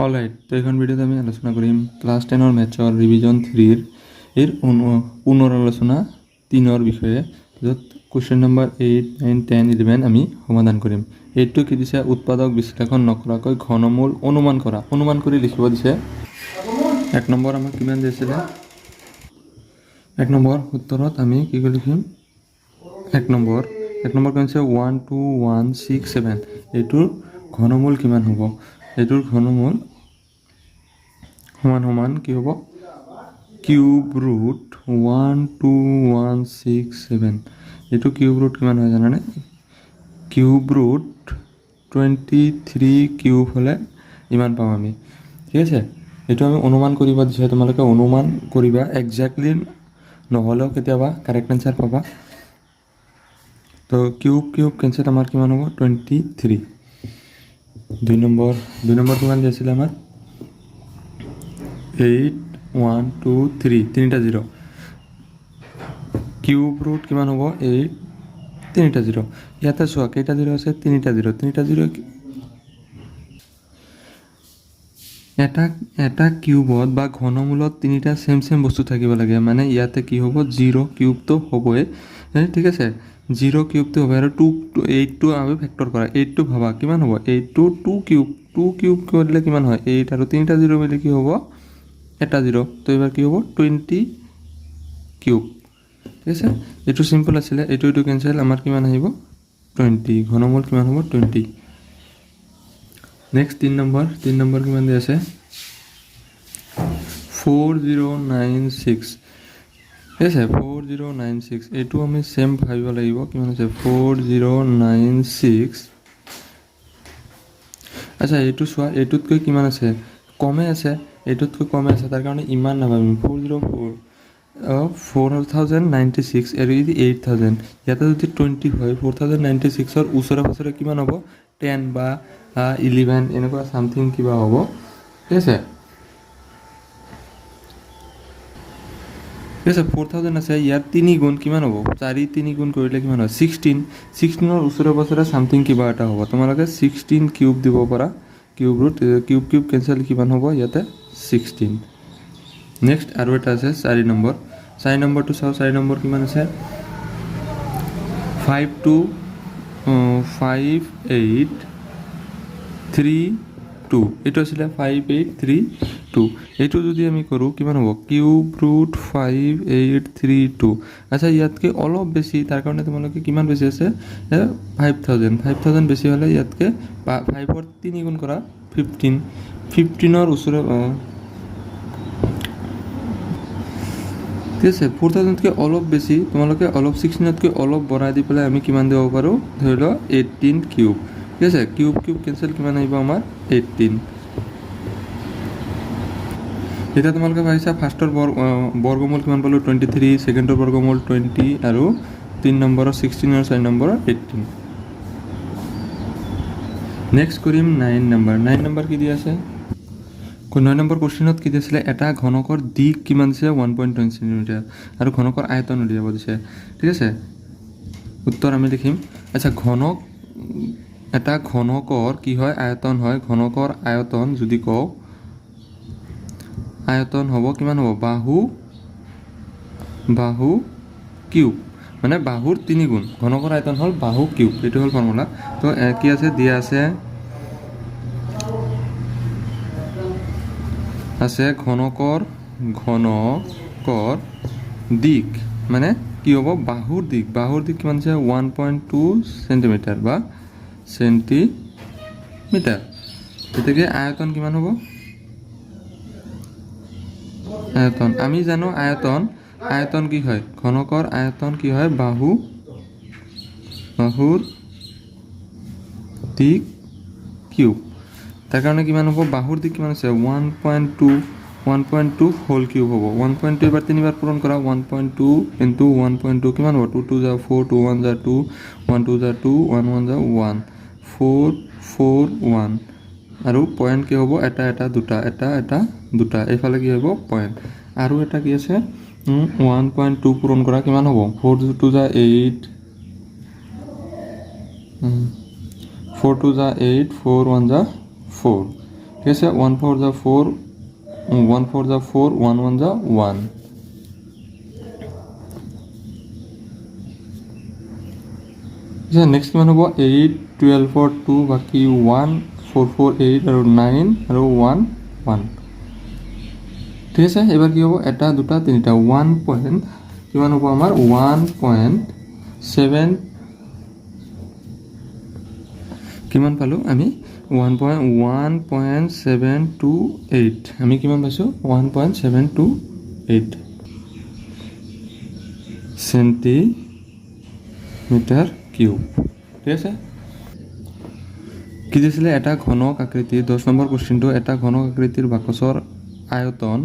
Alright, তো এখন ভিডিওতে আমি আলোচনা কৰিম ক্লাছ 10 মেথছৰ ৰিভিজন 3 এৰ পুনৰ আলোচনা 3 বিষয়ে, য'ত কুৱেশ্যন নম্বৰ 8, 9, 10, 11 আমি সমাধান কৰিম। এইটো কি দিছে, উৎপাদক বিশ্লেষণ নকৰাকৈ ঘনমূল অনুমান কৰি লিখিব দিছে। 1 নম্বৰ আমাক কিমান দিছিলে? 1 নম্বৰ উত্তৰত আমি কি কৰি লিখিম? 1 নম্বৰ কি আছে 1, 2, 1, 6, 7। এইটোৰ ঘনমূল কিমান হ'ব? এইটোৰ ঘনমূল সমান কি হ'ব? Cube root 1, 2, 1, 6, 7। এইটো কিউব ৰুট কিমান হয় জানানে? কিউব ৰুট 23 কিউব হ'লে ইমান পাম আমি। ঠিক আছে, এইটো আমি অনুমান কৰিব দিছে। তোমালোকে অনুমান কৰিবা, একজেক্টলি নহ'লেও কেতিয়াবা কাৰেক্ট এনচাৰ পাবা। তো কিউব কেঞ্চেল আমাৰ কিমান হ'ব? 23। 2 নম্বৰ কিমান দিছিলে আমাৰ? 8, 1, 2, 3, তিনিটা 0। কিউব ৰুট কিমান হ'ব? 8, তিনিটা 0। ইয়াতে চোৱা কেইটা 0 আছে? তিনিটা 0। এটা কিউবত বা ঘনমূলত তিনিটা সেম বস্তু থাকিব লাগে। মানে ইয়াতে কি হ'ব? 0 কিউবটো হ'বই, ঠিক আছে। 0 কিউবটো হ'ব আৰু 8টো আমি ফেক্টৰ কৰা। 8টো ভাবা কিমান হ'ব? 8টো 2 কিউব কৰিলে কিমান হয়? 8 আৰু তিনিটা 0 মিলি কি হ'ব? এটা 0। তো এবাৰ কি হ'ব? 20 কিউব। ঠিক আছে, এইটো চিম্পল আছিলে। এইটো কেঞ্চেল, আমাৰ কিমান আহিব? 20। ঘনমূল কিমান হ'ব? 20। নেক্সট 3 নম্বৰ কিমান দি আছে? 4096। ঠিক আছে, 4096। এইটো আমি সেম ভাবিব লাগিব। কিমান আছে? 4096। আচ্ছা, এইটো চোৱা, এইটোতকৈ কিমান আছে? কমে আছে। এইটোতকৈ কমে আছে, তাৰ কাৰণে ইমান নাভাবিম। 4096 আৰু যদি 8000, ইয়াতে যদি 20 হয়, 4096ৰ ওচৰে পাছৰে কিমান হ'ব? 10 বা 11 এনেকুৱা চামথিং কিবা হ'ব। ঠিক আছে, 4000 আছে, ইয়াৰ 3 গুণ কিমান হ'ব? 3 গুণ কৰিলে কিমান হয়? 16ৰ ওচৰে পাছৰে চামথিং কিবা এটা হ'ব। তোমালোকে 16 কিউব দিব পাৰা। কিউব ৰুট কিউব কেঞ্চেল, কিমান হ'ব ইয়াতে? 16। নেক্সট আৰু এটা আছে 4 নম্বৰ। 4 নম্বৰটো চাওঁ। 4 নম্বৰ কিমান আছে? 5832। এইটো আছিলে 5832। এইটো যদি আমি কৰোঁ কিমান হ'ব? Cube root 5832। আচ্ছা, ইয়াতকৈ অলপ বেছি, তাৰ কাৰণে তোমালোকে কিমান বেছি আছে? 5000 বেছি হ'লে ইয়াতকৈ 5ৰ 3 গুণ কৰা, 15ৰ ওচৰে। ঠিক আছে, 4000তকৈ অলপ বেছি, তোমালোকে অলপ 16তকৈ অলপ বঢ়াই দি পেলাই আমি কিমান দিব পাৰোঁ? ধৰি লওক 18 কিউব। ঠিক আছে, কিউব কেঞ্চেল, কিমান আহিব আমাৰ? 18। এতিয়া তোমালোকে ভাবিছা ফাৰ্ষ্টৰ বৰ্গমূল কিমান পালোঁ? 23, ছেকেণ্ডৰ বৰ্গমূল 20 আৰু 3 নম্বৰৰ 16 আৰু 4 নম্বৰৰ 18। নেক্সট কৰিম 9 নম্বৰ। 9 নম্বৰ কি দি আছে? 9 নম্বৰ কুৱেশ্যনত কি দিছিলে? এটা ঘনকৰ দিক কিমান দিছে? 1.1 সেন্টিমিটাৰ আৰু ঘনকৰ আয়তন উলিয়াব দিছে। ঠিক আছে, উত্তৰ আমি লিখিম। আচ্ছা, এটা ঘনকৰ কি হয়? আয়তন হয়। ঘনকৰ আয়তন যদি কওঁ, আয়তন হ'ব কিমান হ'ব? বাহু কিউব, মানে বাহুৰ 3 গুণ। ঘনকৰ আয়তন হ'ল বাহু কিউব। এইটো হ'ল ফৰ্মুলা। তো কি আছে? দিয়া আছে ঘনকৰ দিক, মানে কি হ'ব? বাহুৰ দিক কিমান আছে? 1.2 সেন্টিমিটাৰ বা সেন্টিমিটাৰ। গতিকে আয়তন কিমান হ'ব? আয়তন আমি জানো, আয়তন কি হয়? ঘনকৰ আয়তন কি হয়? বাহুৰ দিক কিউব। তাৰ কাৰণে কিমান হ'ব? বাহুৰ দিক কিমান আছে? 1.2 হোল কিউব হ'ব। 1.2 এবাৰ 3বাৰ পূৰণ কৰা। 1.2 ইনটু 1.2 কিমান হ'ব? 2 2 যা 4, 2 1 যা 2, 1 2 যা 2, 1 1 যা 1, 4 4 1। আৰু পইণ্ট কি হ'ব? এটা দুটা। এইফালে কি হ'ব? পইণ্ট। আৰু এটা কি আছে? 1.2 পূৰণ কৰা, কিমান হ'ব? 4 2 যা 8, 4 2 যা 8, 4 1 যা 4। ঠিক আছে 1 4 যা 4 1 4 যা 4 1 1 যা 1 নেক্সট কিমান হ'ব 8 12 2 বাকি 1 4 4 8 আৰু 9 আৰু 1 1 ঠিক আছে এবাৰ কি হ'ব এটা দুটা তিনিটা 1 পইণ্ট কিমান হ'ব আমাৰ 1.7 কিমান পালোঁ আমি 1.728 আমি কিমান পাইছোঁ 1.728 সেণ্টিমিটাৰ কিউব ঠিক আছে কি দিছিলে এটা ঘনক আকৃতিৰ 10 নম্বৰ কুৱেশ্যনটো এটা ঘনক আকৃতিৰ বাকচৰ আয়তন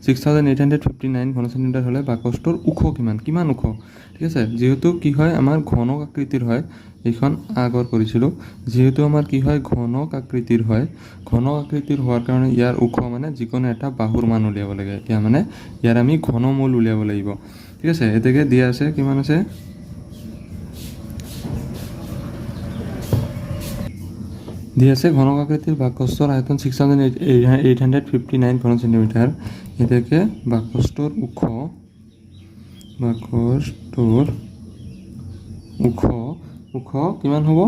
6859 ঘন সেন্টিমিটাৰ হ'লে বাকচটোৰ ওখ কিমান ওখ ঠিক আছে যেহেতু কি হয় আমাৰ ঘনক আকৃতিৰ হয় এইখন আগৰ কৰিছিলোঁ যেহেতু আমাৰ কি হয় ঘনক আকৃতিৰ হোৱাৰ কাৰণে ইয়াৰ ওখ মানে যিকোনো এটা বাহুৰ মান উলিয়াব লাগে এতিয়া মানে ইয়াৰ আমি ঘনমূল উলিয়াব লাগিব ঠিক আছে এতেকে দিয়া আছে কিমান আছে দিয়া আছে ঘনক আকৃতিৰ বাকচৰ আয়তন 6859 ঘন সেন্টিমিটাৰ এতেকে বাকচটোৰ ওখ কিমান হ'ব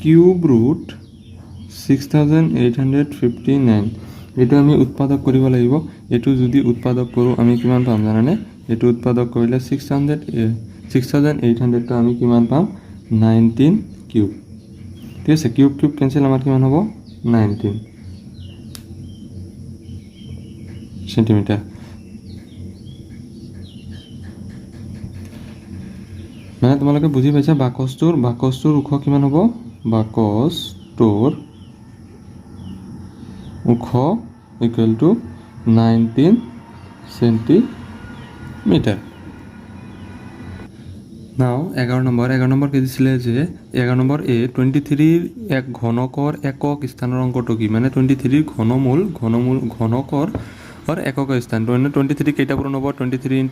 কিউব ৰুট 6859 এইটো আমি উৎপাদক কৰিব লাগিব এইটো যদি উৎপাদক কৰোঁ আমি কিমান পাম জানানে এইটো উৎপাদক কৰিলে 6800 টো আমি কিমান পাম 19 কিউব ঠিক আছে কিউব কেনসেল আমাৰ কিমান হ'ব 19 সেন্টিমিটাৰ মানে তোমালোকে বুজি পাইছা বাকচটোৰ ওখ কিমান হ'ব বাকচটোৰ ওখ ইকুৱেল টু 19 সেন্টিমিটাৰ নাও 11 নম্বৰ কি দিছিলে যে 11 নম্বৰ এ 23 এক ঘনকৰ একক স্থানৰ অংকটো কি মানে 23 ঘনকৰ একক স্থান 23 কেইটা পূৰণ হ'ব 23 *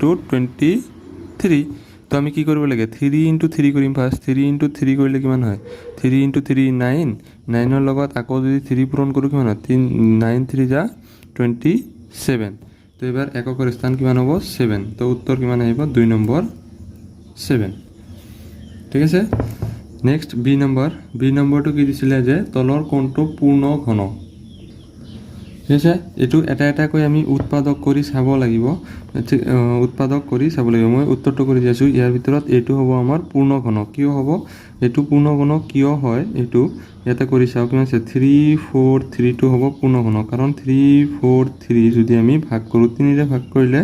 23 তো আমি কি কৰিব লাগে 3 * 3 কৰিম ফাৰ্ষ্ট 3 * 3 কৰিলে কিমান হয় 3 * 3 9 9 লগত আকৌ যদি 3 পূৰণ কৰোঁ কিমান হয় 9 3 যা 27 তো এবাৰ এককৰ স্থান কিমান হ'ব 7 তো উত্তৰ কিমান আহিব 2 নম্বৰ 7 ঠিক আছে নেক্সট বি নম্বৰটো কি দিছিলে যে তলৰ কোণটো পূৰ্ণ ঘন ঠিক আছে এইটো এটা কৈ আমি উৎপাদক কৰি চাব লাগিব মই উত্তৰটো কৰি দিছো ইয়াৰ ভিতৰত এইটো হ'ব আমাৰ পূৰ্ণ ঘন কিয় হ'ব এইটো পূৰ্ণ ঘন কিয় হয় এইটো ইয়াতে কৰি চাও কিমান আছে 3 4 3 টো হ'ব পূৰ্ণ ঘন কাৰণ 3 4 3 যদি আমি ভাগ কৰোঁ 3 ৰে ভাগ কৰিলে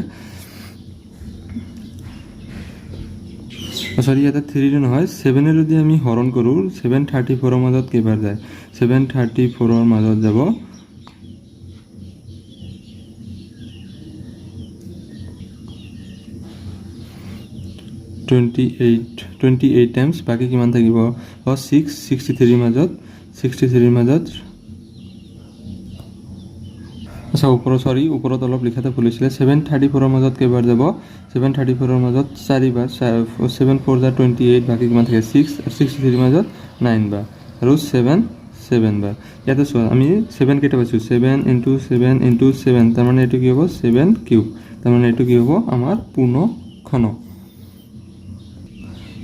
সৰি এটা 3 নহয় 7 এৰ যদি আমি হৰণ কৰো 734 এৰ মাজত কেইবাৰ যায় 734 এর মাজত যাব 28 টাইমস বাকি কিমান থাকিব 63 মাজত আচ্ছা ওপৰত অলপ লিখাতে ভুল হৈছিলে 734 এৰ মাজত কেইবাৰ যাব 734 এৰ মাজত 4 বাৰ 7 4 যা 28 বাকি কিমান থাকে 6 আৰু 63 মাজত 9 বাৰ আৰু 7 বাৰ ইয়াতে চোৱা আমি 7 কেইটা পাইছো 7 * 7 * 7 তাৰ মানে এটো কি হ'ব 7 কিউব তাৰ মানে এটো কি হ'ব আমাৰ পূৰ্ণ ঘন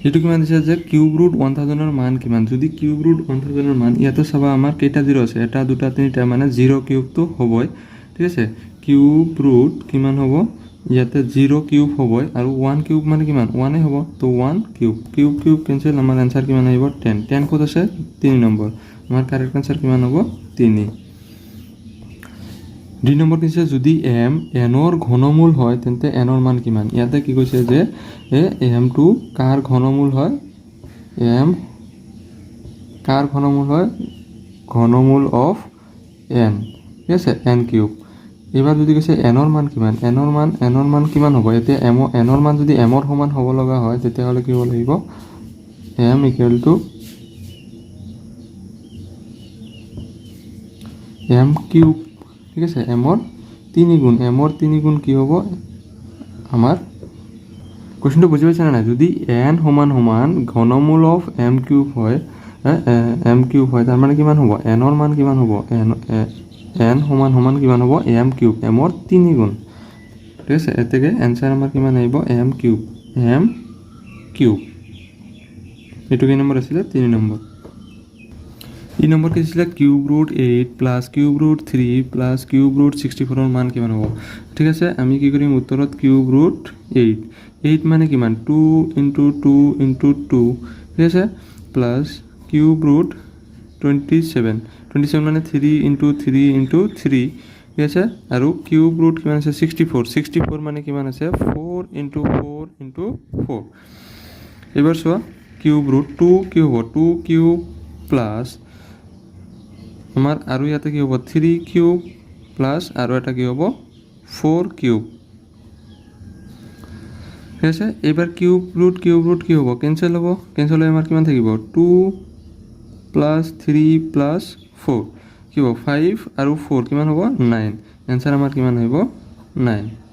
এটো কিমান দিছে যে কিউব ৰুট 1000 এৰ মান কিমান যদি কিউব ৰুট 1000 এৰ মান ইয়াতে চাবা আমাৰ কেইটা জিরো আছে এটা দুটা তিনিটা মানে 0 কিউব তো হবই ঠিক আছে কিউব ৰুট কিমান হ'ব ইয়াতে 0 কিউব হবই আৰু 1 কিউব মানে কিমান 1 এ হ'ব তো 1 কিউব ক্যান্সেল আমাৰ आंसर কিমান আহিব 10 কত আছে 3 নম্বৰ আমাৰ কাৰেক্ট आंसर কিমান হ'ব 3 দুই নম্বৰ কিছে যদি m n ৰ ঘনমূল হয় তেন্তে n ৰ মান কিমান ইয়াতে কি কৈছে যে m টো কাৰ ঘনমূল হয় m কাৰ ঘনমূল হয় ঘনমূল অফ n ঠিক আছে n কিউব এবাৰ যদি কৈছে n ৰ মান কিমান n ৰ মান কিমান হ'ব এতে n ৰ মান যদি m ৰ সমান হ'ব লগা হয় তেতিয়া হলে কি হ'ব লাগিব m = m কিউব ঠিক আছে m ৰ 3 গুণ কি হ'ব আমাৰ কোৱেশ্চনটো বুজি পাইছা না যদি n সমান ঘনমূল অফ m কিউব হয় এম কিউব হয় তাৰ মানে কিমান হ'ব এনৰ মান কিমান হ'ব এন সমান কিমান হ'ব এম কিউব এমৰ 3 গুণ ঠিক আছে এতেকে এনসাৰ আমাৰ কিমান আহিব এম কিউব এইটো কি নম্বৰ আছিলে 3 নম্বৰ এই নম্বৰ কি আছিলে cube root 8 plus cube root 3 plus cube root 64 ৰ মান কিমান হ'ব ঠিক আছে আমি কি কৰিম উত্তৰত কিউব ৰুট 8 মানে কিমান 2 * 2 * 2 ঠিক আছে প্লাছ কিউব ৰুট 27 মানে 3 * 3 * 3 ঠিক আছে আৰু কিউব ৰুট কিমান আছে 64 মানে কিমান আছে 4 * 4 * 4 এবাৰ চোৱা কিউব ৰুট 2 কি হ'ব 2 কিউব প্লাছ আমাৰ আৰু ইয়াতে কি হ'ব 3 কিউব প্লাছ আৰু এটা কি হ'ব 4 কিউব ঠিক আছে এবাৰ কিউব ৰুট কি হ'ব কেনসেল হ'ব কেনসেল হৈ আমাৰ কিমান থাকিব 2 প্লাছ 3 প্লাছ 4 কি হ'ব 5 আৰু 4 কিমান হ'ব 9 এনসাৰ আমাৰ কিমান হ'ব 9